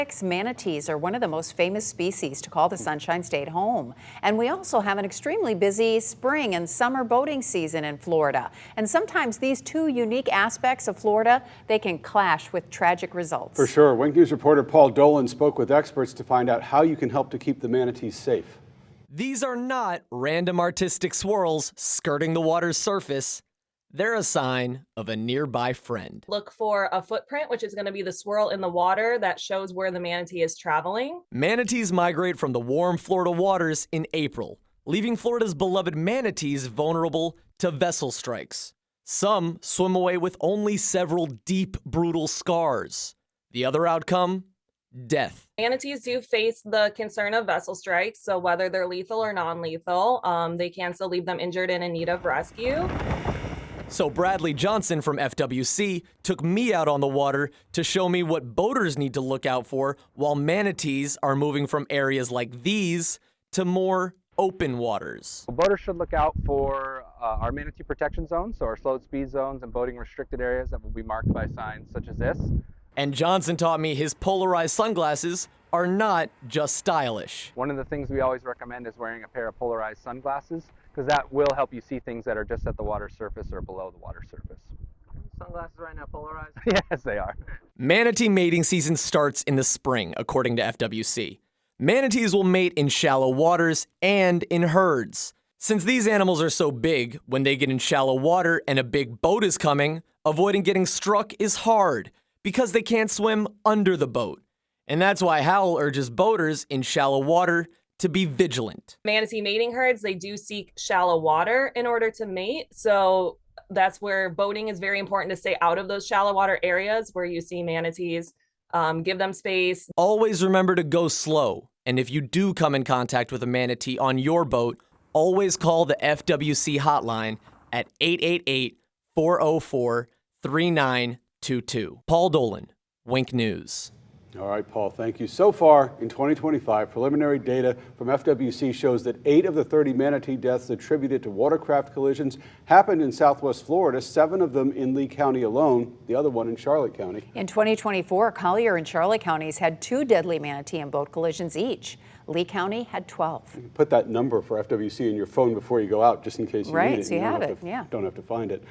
Manatees are one of the most famous species to call the Sunshine State home. And we also have an extremely busy spring and summer boating season in Florida. And sometimes these two unique aspects of Florida, they can clash with tragic results. For sure. Wink News reporter Paul Dolan spoke with experts to find out how you can help to keep the manatees safe. These are not random artistic swirls skirting the water's surface. They're a sign of a nearby friend. Look for a footprint, which is going to be the swirl in the water that shows where the manatee is traveling. Manatees migrate from the warm Florida waters in April, leaving Florida's beloved manatees vulnerable to vessel strikes. Some swim away with only several deep, brutal scars. The other outcome? Death. Manatees do face the concern of vessel strikes, so whether they're lethal or non-lethal, they can still leave them injured and in need of rescue. So Bradley Johnson from FWC took me out on the water to show me what boaters need to look out for while manatees are moving from areas like these to more open waters. Boaters should look out for our manatee protection zones, so our slow speed zones and boating restricted areas that will be marked by signs such as this. And Johnson taught me his polarized sunglasses are not just stylish. One of the things we always recommend is wearing a pair of polarized sunglasses, because that will help you see things that are just at the water surface or below the water surface. Sunglasses right now polarized? Yes, they are. Manatee mating season starts in the spring, according to FWC. Manatees will mate in shallow waters and in herds. Since these animals are so big, when they get in shallow water and a big boat is coming, avoiding getting struck is hard because they can't swim under the boat. And that's why Howell urges boaters in shallow water to be vigilant. Manatee mating herds, they do seek shallow water in order to mate. So that's where boating is very important, to stay out of those shallow water areas where you see manatees. Give them space. Always remember to go slow. And if you do come in contact with a manatee on your boat, always call the FWC hotline at 888-404-3922. Paul Dolan, Wink News. All right, Paul, thank you. So far in 2025, preliminary data from FWC shows that 8 of the 30 manatee deaths attributed to watercraft collisions happened in Southwest Florida, 7 of them in Lee County alone, the other one in Charlotte County. In 2024, Collier and Charlotte counties had 2 deadly manatee and boat collisions each. Lee County had 12. You can put that number for FWC in your phone before you go out, just in case you need it. Right, so you have it, don't have to find it.